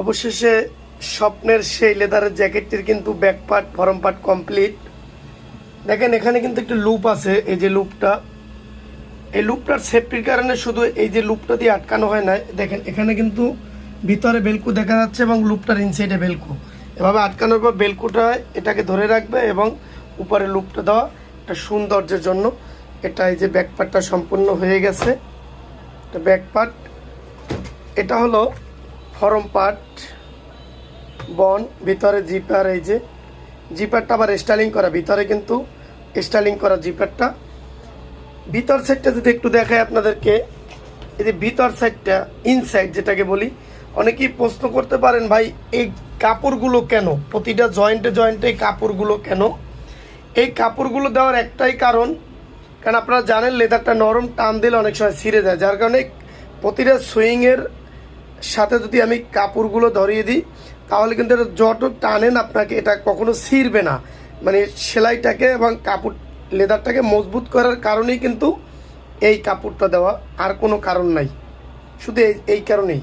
অবশেষে স্বপ্নের সেই লেদারের জ্যাকেটটির কিন্তু back part form part complete. দেখেন এখানে কিন্তু একটু লুপ আছে, এই যে লুপটা, এই লুপটার সেফটির কারণে শুধু এই যে লুপটা দিয়ে আটকানো হয় না, দেখেন এখানে কিন্তু ভিতরে বেলকু দেখা যাচ্ছে এবং লুপটার ইনসাইডে বেলকু, এভাবে আটকানোর পর বেলকুটা এটাকে ধরে রাখবে এবং উপরে লুপটা দেওয়া একটা সৌন্দর্যের জন্য। এটা এই যে ব্যাক পার্টটা সম্পূর্ণ হয়ে গেছে, এটা ব্যাক পার্ট। এটা হলো ফরম পার্ট বন, ভিতরে জিপার, এই যে জিপারটা আবার স্টাইলিং করা, ভিতরে কিন্তু স্টাইলিং করা জিপারটা। ভিতর সাইডটা যদি একটু দেখায় আপনাদেরকে, এই যে ভিতর সাইডটা ইনসাইড যেটাকে বলি, অনেকেই প্রশ্ন করতে পারেন ভাই এই কাপড়গুলো কেন, প্রতিটা জয়েন্টে জয়েন্টে এই কাপড়গুলো কেন? এই কাপড়গুলো দেওয়ার একটাই কারণ আপনারা জানেন লেদারটা নরম, টান দিলে অনেক সময় ছিঁড়ে যায়, যার কারণে প্রতিটা সুইংয়ের সাথে যদি আমি কাপড়গুলো ধরিয়ে দিই তাহলে কিন্তু এটা যত টানেন আপনাকে এটা কখনো ছিঁড়বে না। মানে সেলাইটাকে এবং কাপড় লেদারটাকে মজবুত করার কারণেই কিন্তু এই কাপড়টা দেওয়া, আর কোনো কারণ নাই, শুধু এই কারণেই।